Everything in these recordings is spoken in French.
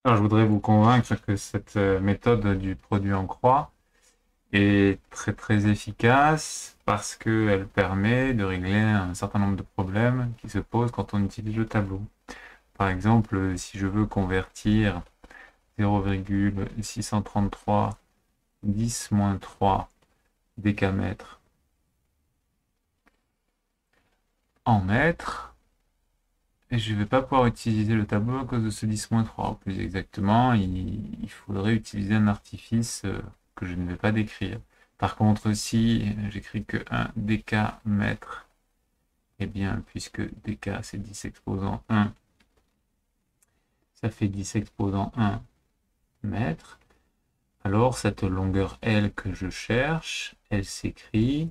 Alors, je voudrais vous convaincre que cette méthode du produit en croix est très très efficace parce qu'elle permet de régler un certain nombre de problèmes qui se posent quand on utilise le tableau. Par exemple, si je veux convertir 0,633 10-3 décamètres en mètres, et je ne vais pas pouvoir utiliser le tableau à cause de ce 10-3. Plus exactement, il faudrait utiliser un artifice que je ne vais pas décrire. Par contre, si j'écris que 1 décamètre, eh bien, puisque déc c'est 10 exposant 1, ça fait 10 exposant 1 mètre. Alors, cette longueur L que je cherche, elle s'écrit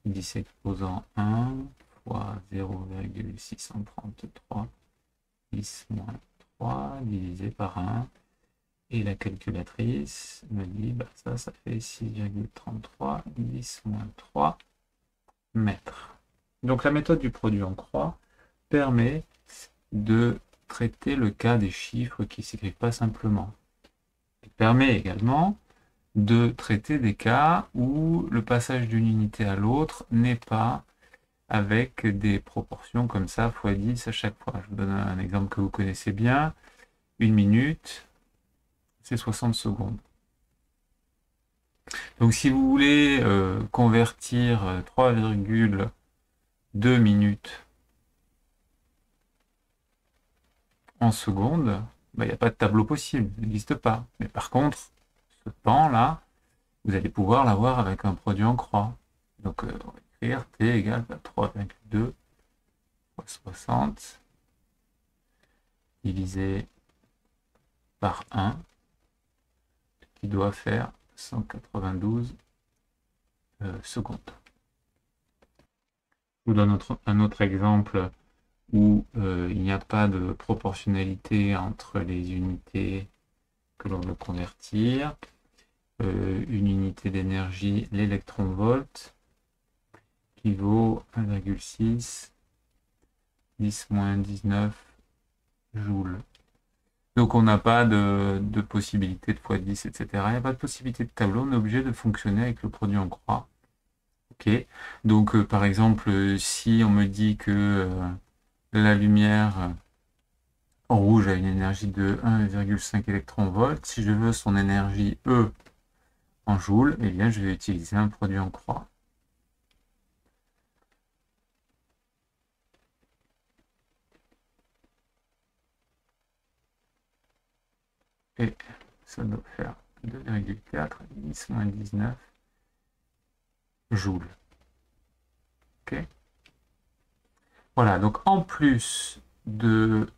10 exposant 1 fois 0,633 10 moins 3 divisé par 1. Et la calculatrice me dit, bah ça fait 6,33 10 moins 3 mètres. Donc la méthode du produit en croix permet de traiter le cas des chiffres qui ne s'écrivent pas simplement. Elle permet également de traiter des cas où le passage d'une unité à l'autre n'est pas avec des proportions comme ça, x 10 à chaque fois. Je vous donne un exemple que vous connaissez bien. Une minute, c'est 60 secondes. Donc si vous voulez convertir 3,2 minutes en secondes, il n'y a pas de tableau possible, il n'existe pas. Mais par contre, ce temps-là, vous allez pouvoir l'avoir avec un produit en croix. Donc on va écrire T égale 3,2 fois 60 divisé par 1, qui doit faire 192 secondes. Je vous donne un autre exemple où il n'y a pas de proportionnalité entre les unités que l'on veut convertir. Une unité d'énergie, l'électron-volt, qui vaut 1,6 10-19 joules. Donc on n'a pas de possibilité de x10, etc. Il n'y a pas de possibilité de tableau, on est obligé de fonctionner avec le produit en croix. Ok. Donc par exemple, si on me dit que la lumière en rouge a une énergie de 1,5 électron-volt, si je veux son énergie E en joules, eh bien je vais utiliser un produit en croix. Et ça doit faire 2,4 10-19 joules. Ok. Voilà, donc en plus de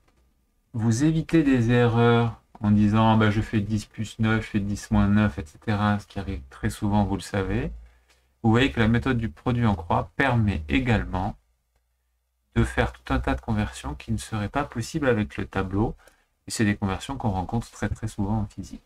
vous éviter des erreurs en disant bah, je fais 10 plus 9, je fais 10 moins 9, etc., ce qui arrive très souvent, vous le savez, vous voyez que la méthode du produit en croix permet également de faire tout un tas de conversions qui ne seraient pas possibles avec le tableau, et c'est des conversions qu'on rencontre très très souvent en physique.